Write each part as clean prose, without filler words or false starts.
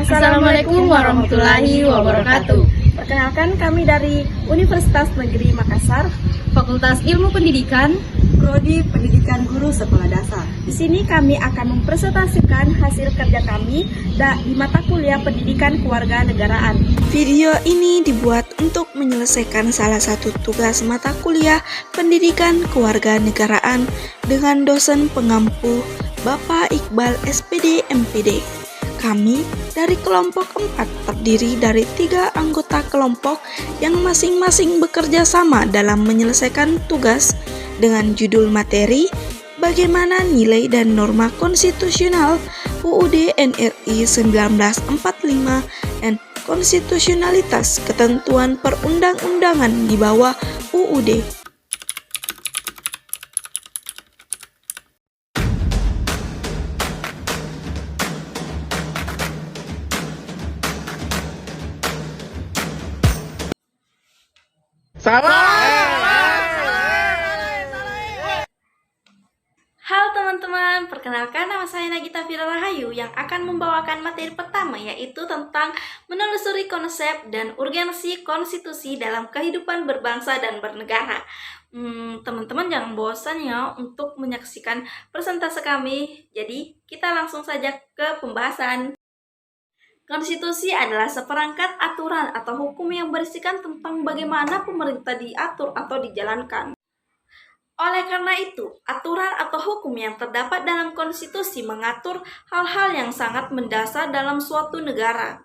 Assalamualaikum warahmatullahi wabarakatuh. Perkenalkan, kami dari Universitas Negeri Makassar, Fakultas Ilmu Pendidikan. Prodi Pendidikan Guru Sekolah Dasar. Di sini kami akan mempresentasikan hasil kerja kami di mata kuliah Pendidikan Kewarganegaraan. Video ini dibuat untuk menyelesaikan salah satu tugas mata kuliah Pendidikan Kewarganegaraan dengan dosen pengampu Bapak Iqbal SPD MPD. Kami dari kelompok 4 terdiri dari 3 anggota kelompok yang masing-masing bekerja sama dalam menyelesaikan tugas dengan judul materi bagaimana nilai dan norma konstitusional UUD NRI 1945 dan konstitusionalitas ketentuan perundang-undangan di bawah UUD. Halo teman-teman, perkenalkan nama saya Nagita Fira Rahayu yang akan membawakan materi pertama, yaitu tentang menelusuri konsep dan urgensi konstitusi dalam kehidupan berbangsa dan bernegara. Teman-teman jangan bosan ya untuk menyaksikan presentase kami, jadi kita langsung saja ke pembahasan. Konstitusi adalah seperangkat aturan atau hukum yang berisikan tentang bagaimana pemerintah diatur atau dijalankan. Oleh karena itu, aturan atau hukum yang terdapat dalam konstitusi mengatur hal-hal yang sangat mendasar dalam suatu negara.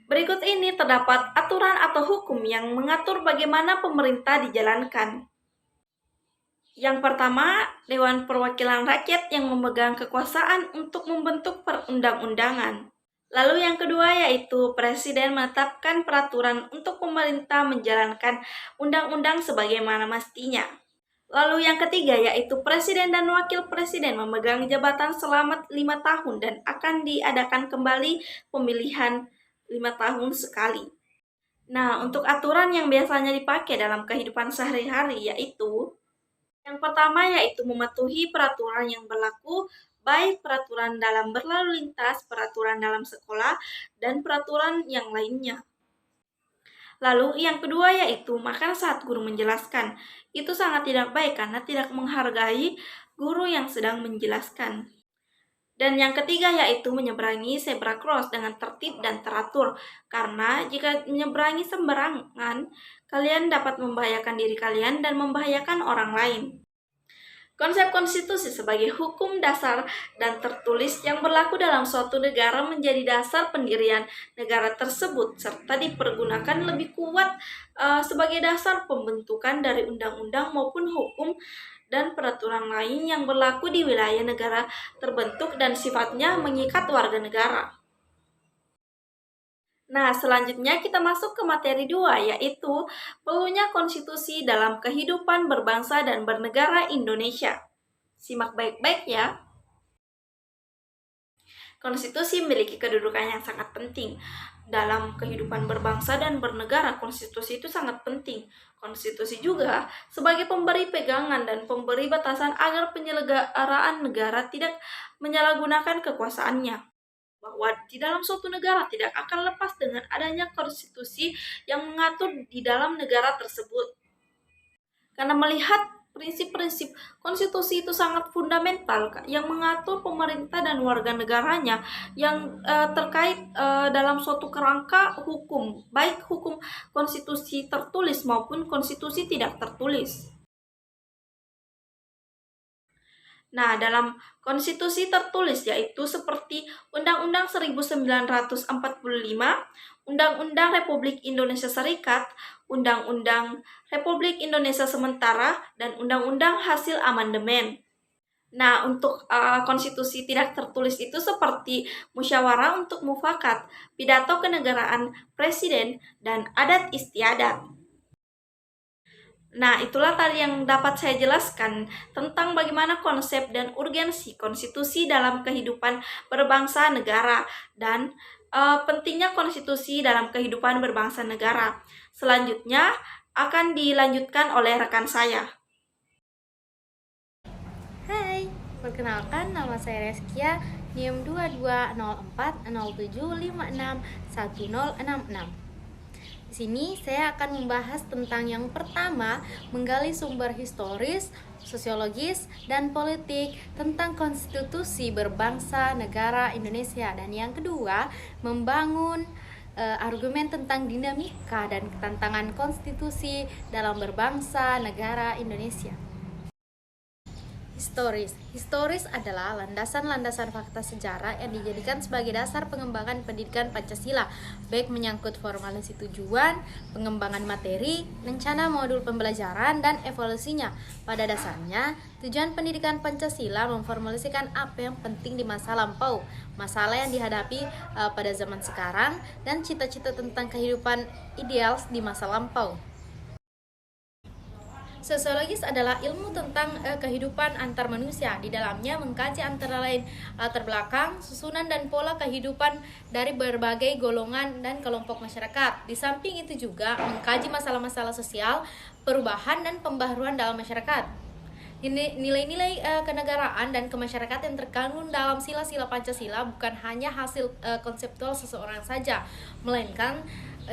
Berikut ini terdapat aturan atau hukum yang mengatur bagaimana pemerintah dijalankan. Yang pertama, Dewan Perwakilan Rakyat yang memegang kekuasaan untuk membentuk perundang-undangan. Lalu yang kedua yaitu Presiden menetapkan peraturan untuk pemerintah menjalankan undang-undang sebagaimana mestinya. Lalu yang ketiga yaitu Presiden dan Wakil Presiden memegang jabatan selama 5 tahun dan akan diadakan kembali pemilihan 5 tahun sekali. Nah, untuk aturan yang biasanya dipakai dalam kehidupan sehari-hari yaitu yang pertama yaitu mematuhi peraturan yang berlaku, baik peraturan dalam berlalu lintas, peraturan dalam sekolah, dan peraturan yang lainnya. Lalu yang kedua yaitu makan saat guru menjelaskan. Itu sangat tidak baik karena tidak menghargai guru yang sedang menjelaskan. Dan yang ketiga yaitu menyeberangi zebra cross dengan tertib dan teratur. Karena jika menyeberangi sembarangan, kalian dapat membahayakan diri kalian dan membahayakan orang lain. Konsep konstitusi sebagai hukum dasar dan tertulis yang berlaku dalam suatu negara menjadi dasar pendirian negara tersebut serta dipergunakan lebih kuat sebagai dasar pembentukan dari undang-undang maupun hukum dan peraturan lain yang berlaku di wilayah negara terbentuk dan sifatnya mengikat warga negara. Nah, selanjutnya kita masuk ke materi 2, yaitu perlunya konstitusi dalam kehidupan berbangsa dan bernegara Indonesia. Simak baik-baik ya. Konstitusi memiliki kedudukan yang sangat penting. Dalam kehidupan berbangsa dan bernegara, konstitusi itu sangat penting. Konstitusi juga sebagai pemberi pegangan dan pemberi batasan agar penyelenggaraan negara tidak menyalahgunakan kekuasaannya. Bahwa di dalam suatu negara tidak akan lepas dengan adanya konstitusi yang mengatur di dalam negara tersebut. Karena melihat prinsip-prinsip konstitusi itu sangat fundamental yang mengatur pemerintah dan warga negaranya yang terkait dalam suatu kerangka hukum, baik hukum konstitusi tertulis maupun konstitusi tidak tertulis. Nah, dalam konstitusi tertulis yaitu seperti Undang-Undang 1945, Undang-Undang Republik Indonesia Serikat, Undang-Undang Republik Indonesia Sementara, dan Undang-Undang Hasil Amandemen. Nah, untuk konstitusi tidak tertulis itu seperti musyawarah untuk mufakat, pidato kenegaraan presiden, dan adat istiadat. Nah, itulah tadi yang dapat saya jelaskan tentang bagaimana konsep dan urgensi konstitusi dalam kehidupan berbangsa negara dan pentingnya konstitusi dalam kehidupan berbangsa negara. Selanjutnya akan dilanjutkan oleh rekan saya. Hai, perkenalkan nama saya Reskia NIM 220407561066. Di sini saya akan membahas tentang yang pertama, menggali sumber historis, sosiologis, dan politik tentang konstitusi berbangsa negara Indonesia. Dan yang kedua, membangun argumen tentang dinamika dan tantangan konstitusi dalam berbangsa negara Indonesia. Historis adalah landasan-landasan fakta sejarah yang dijadikan sebagai dasar pengembangan pendidikan Pancasila, baik menyangkut formalisasi tujuan, pengembangan materi, rencana modul pembelajaran, dan evolusinya. Pada dasarnya, tujuan pendidikan Pancasila memformulasikan apa yang penting di masa lampau, masalah yang dihadapi pada zaman sekarang, dan cita-cita tentang kehidupan ideal di masa lampau. Sosiologis adalah ilmu tentang kehidupan antar manusia. Di dalamnya mengkaji antara lain latar belakang, susunan, dan pola kehidupan dari berbagai golongan dan kelompok masyarakat. Di samping itu juga mengkaji masalah-masalah sosial, perubahan, dan pembaharuan dalam masyarakat. Nilai-nilai kenegaraan dan kemasyarakatan yang terkandung dalam sila-sila Pancasila bukan hanya hasil konseptual seseorang saja, melainkan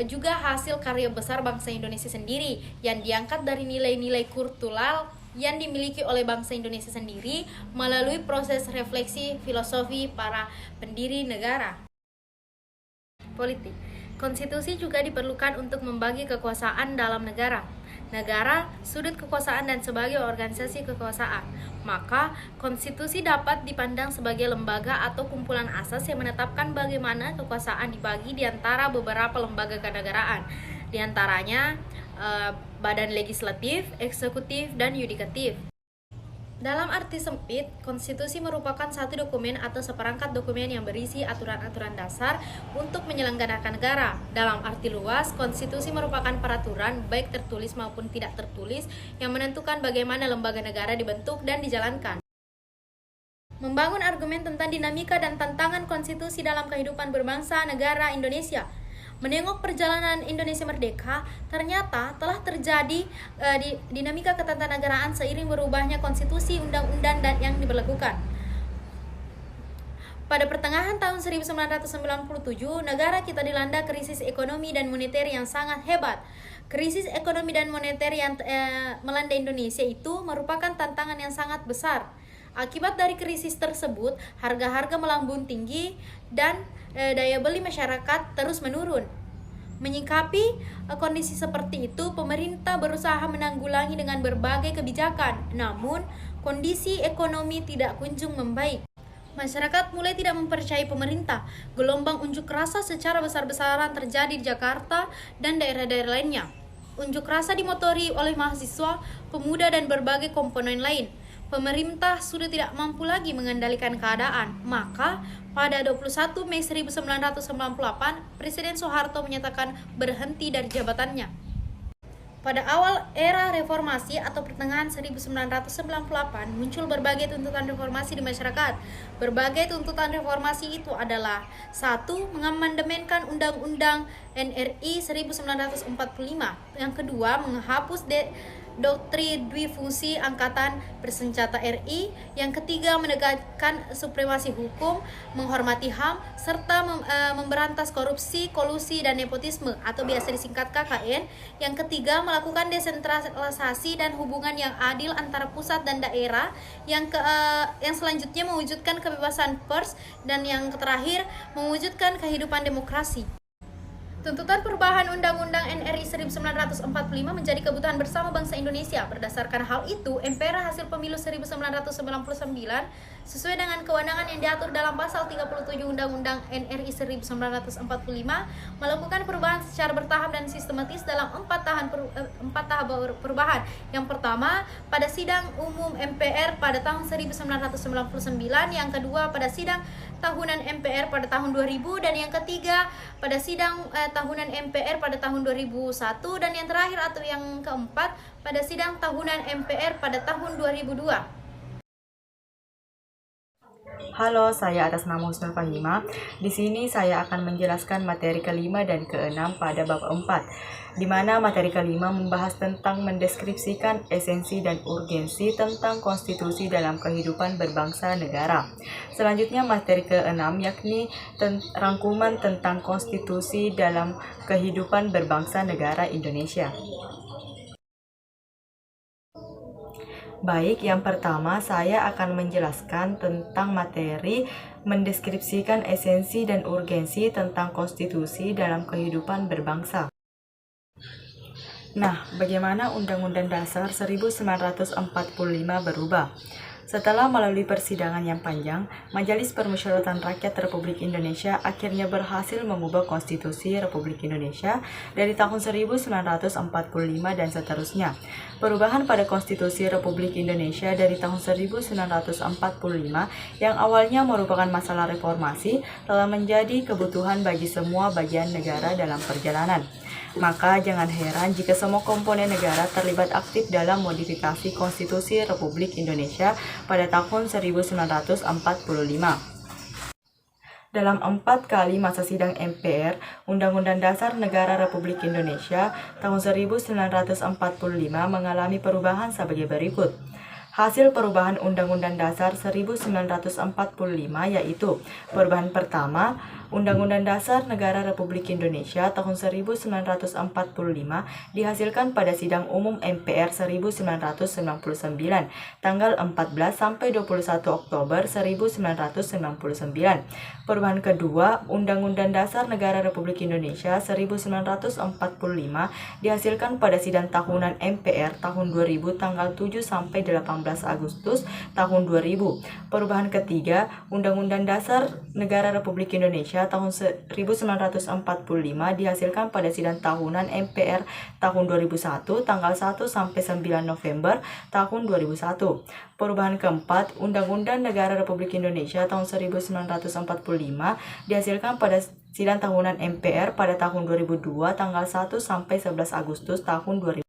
juga hasil karya besar bangsa Indonesia sendiri yang diangkat dari nilai-nilai kultural yang dimiliki oleh bangsa Indonesia sendiri melalui proses refleksi filosofi para pendiri negara. Politik. Konstitusi juga diperlukan untuk membagi kekuasaan dalam negara, sudut kekuasaan, dan sebagai organisasi kekuasaan. Maka, konstitusi dapat dipandang sebagai lembaga atau kumpulan asas yang menetapkan bagaimana kekuasaan dibagi di antara beberapa lembaga kenegaraan, di antaranya badan legislatif, eksekutif, dan yudikatif. Dalam arti sempit, konstitusi merupakan satu dokumen atau seperangkat dokumen yang berisi aturan-aturan dasar untuk menyelenggarakan negara. Dalam arti luas, konstitusi merupakan peraturan, baik tertulis maupun tidak tertulis, yang menentukan bagaimana lembaga negara dibentuk dan dijalankan. Membangun argumen tentang dinamika dan tantangan konstitusi dalam kehidupan berbangsa negara Indonesia. Menengok perjalanan Indonesia merdeka, ternyata telah terjadi dinamika ketatanegaraan seiring berubahnya konstitusi, undang-undang, dan yang diberlakukan. Pada pertengahan tahun 1997, negara kita dilanda krisis ekonomi dan moneter yang sangat hebat. Krisis ekonomi dan moneter yang melanda Indonesia itu merupakan tantangan yang sangat besar. Akibat dari krisis tersebut, harga-harga melambung tinggi dan daya beli masyarakat terus menurun. Menyikapi kondisi seperti itu, pemerintah berusaha menanggulangi dengan berbagai kebijakan. Namun, kondisi ekonomi tidak kunjung membaik. Masyarakat mulai tidak mempercayai pemerintah. Gelombang unjuk rasa secara besar-besaran terjadi di Jakarta dan daerah-daerah lainnya. Unjuk rasa dimotori oleh mahasiswa, pemuda, dan berbagai komponen lain. Pemerintah sudah tidak mampu lagi mengendalikan keadaan. Maka, pada 21 Mei 1998, Presiden Soeharto menyatakan berhenti dari jabatannya. Pada awal era reformasi atau pertengahan 1998, muncul berbagai tuntutan reformasi di masyarakat. Berbagai tuntutan reformasi itu adalah: 1. Mengamandemenkan Undang-Undang NRI 1945. Yang kedua, menghapus doktrin dwifungsi Angkatan Bersenjata RI. Yang ketiga, menegakkan supremasi hukum, menghormati HAM, serta memberantas korupsi, kolusi, dan nepotisme atau biasa disingkat KKN. Yang ketiga, melakukan desentralisasi dan hubungan yang adil antara pusat dan daerah. Yang selanjutnya mewujudkan kebebasan pers, dan yang terakhir mewujudkan kehidupan demokrasi. Tuntutan perubahan Undang-Undang NRI 1945 menjadi kebutuhan bersama bangsa Indonesia. Berdasarkan hal itu, MPR hasil pemilu 1999 sesuai dengan kewenangan yang diatur dalam pasal 37 Undang-Undang NRI 1945 melakukan perubahan secara bertahap dan sistematis dalam 4 tahap perubahan. Yang pertama, pada sidang umum MPR pada tahun 1999, yang kedua pada sidang tahunan MPR pada tahun 2000, dan yang ketiga pada sidang tahunan MPR pada tahun 2001, dan yang terakhir atau yang keempat pada sidang tahunan MPR pada tahun 2002. Halo, saya atas nama Husnul Fahima. Di sini saya akan menjelaskan materi kelima dan keenam pada bab 4, di mana materi kelima membahas tentang mendeskripsikan esensi dan urgensi tentang konstitusi dalam kehidupan berbangsa negara. Selanjutnya materi keenam yakni rangkuman tentang konstitusi dalam kehidupan berbangsa negara Indonesia. Baik, yang pertama saya akan menjelaskan tentang materi mendeskripsikan esensi dan urgensi tentang konstitusi dalam kehidupan berbangsa. Nah, bagaimana Undang-Undang Dasar 1945 berubah? Setelah melalui persidangan yang panjang, Majelis Permusyawaratan Rakyat Republik Indonesia akhirnya berhasil mengubah Konstitusi Republik Indonesia dari tahun 1945 dan seterusnya. Perubahan pada Konstitusi Republik Indonesia dari tahun 1945 yang awalnya merupakan masalah reformasi telah menjadi kebutuhan bagi semua bagian negara dalam perjalanan. Maka jangan heran jika semua komponen negara terlibat aktif dalam modifikasi Konstitusi Republik Indonesia pada tahun 1945. Dalam 4 kali masa sidang MPR, Undang-Undang Dasar Negara Republik Indonesia tahun 1945 mengalami perubahan sebagai berikut. Hasil perubahan Undang-Undang Dasar 1945 yaitu perubahan pertama, Undang-Undang Dasar Negara Republik Indonesia tahun 1945 dihasilkan pada Sidang Umum MPR 1999 tanggal 14 sampai 21 Oktober 1999. Perubahan kedua, Undang-Undang Dasar Negara Republik Indonesia 1945 dihasilkan pada Sidang Tahunan MPR tahun 2000 tanggal 7 sampai 18 Agustus tahun 2000. Perubahan ketiga, Undang-Undang Dasar Negara Republik Indonesia tahun 1945 dihasilkan pada Sidang Tahunan MPR tahun 2001 tanggal 1 sampai 9 November tahun 2001. Perubahan keempat, Undang-Undang Negara Republik Indonesia tahun 1945 dihasilkan pada Sidang Tahunan MPR pada tahun 2002 tanggal 1 sampai 11 Agustus tahun 2000.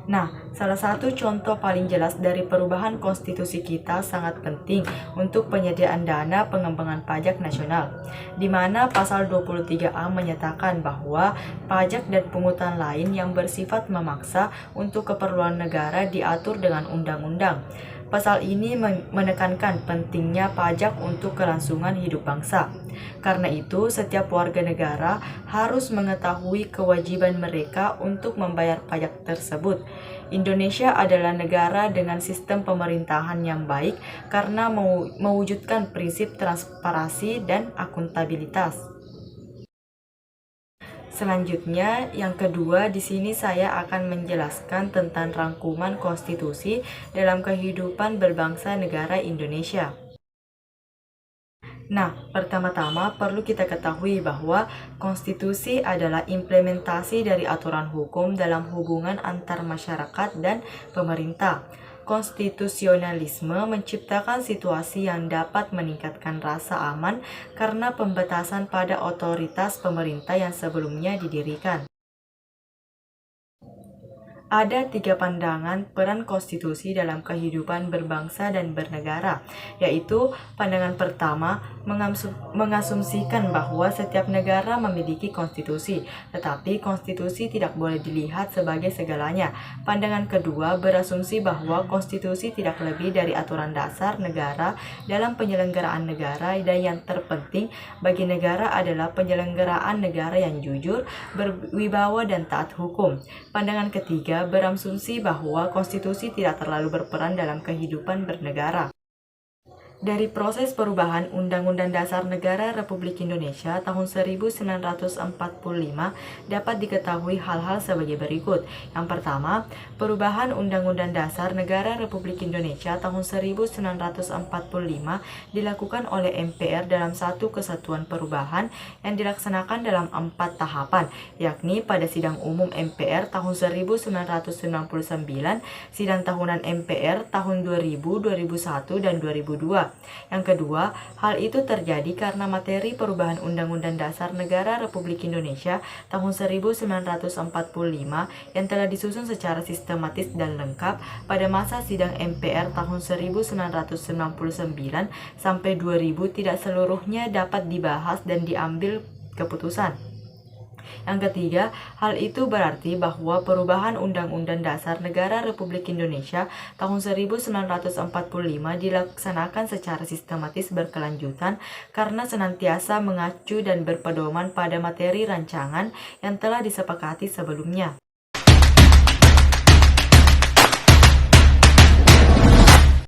Nah, salah satu contoh paling jelas dari perubahan konstitusi kita sangat penting untuk penyediaan dana pengembangan pajak nasional, di mana pasal 23A menyatakan bahwa pajak dan pungutan lain yang bersifat memaksa untuk keperluan negara diatur dengan undang-undang. Pasal ini menekankan pentingnya pajak untuk kelangsungan hidup bangsa. Karena itu, setiap warga negara harus mengetahui kewajiban mereka untuk membayar pajak tersebut. Indonesia adalah negara dengan sistem pemerintahan yang baik karena mewujudkan prinsip transparansi dan akuntabilitas. Selanjutnya, yang kedua, di sini saya akan menjelaskan tentang rangkuman konstitusi dalam kehidupan berbangsa negara Indonesia. Nah, pertama-tama perlu kita ketahui bahwa konstitusi adalah implementasi dari aturan hukum dalam hubungan antar masyarakat dan pemerintah. Konstitusionalisme menciptakan situasi yang dapat meningkatkan rasa aman karena pembatasan pada otoritas pemerintah yang sebelumnya didirikan. Ada 3 pandangan peran konstitusi dalam kehidupan berbangsa dan bernegara, yaitu pandangan pertama, mengasumsikan bahwa setiap negara memiliki konstitusi, tetapi konstitusi tidak boleh dilihat sebagai segalanya. Pandangan kedua, berasumsi bahwa konstitusi tidak lebih dari aturan dasar negara dalam penyelenggaraan negara, dan yang terpenting bagi negara adalah penyelenggaraan negara yang jujur, berwibawa, dan taat hukum. Pandangan ketiga, berasumsi bahwa konstitusi tidak terlalu berperan dalam kehidupan bernegara. Dari proses perubahan Undang-Undang Dasar Negara Republik Indonesia tahun 1945 dapat diketahui hal-hal sebagai berikut. Yang pertama, perubahan Undang-Undang Dasar Negara Republik Indonesia tahun 1945 dilakukan oleh MPR dalam satu kesatuan perubahan yang dilaksanakan dalam 4 tahapan, yakni pada Sidang Umum MPR tahun 1999, Sidang Tahunan MPR tahun 2000, 2001, dan 2002. Yang kedua, hal itu terjadi karena materi perubahan Undang-Undang Dasar Negara Republik Indonesia tahun 1945 yang telah disusun secara sistematis dan lengkap pada masa sidang MPR tahun 1999 sampai 2000 tidak seluruhnya dapat dibahas dan diambil keputusan. Yang ketiga, hal itu berarti bahwa perubahan Undang-Undang Dasar Negara Republik Indonesia tahun 1945 dilaksanakan secara sistematis berkelanjutan karena senantiasa mengacu dan berpedoman pada materi rancangan yang telah disepakati sebelumnya.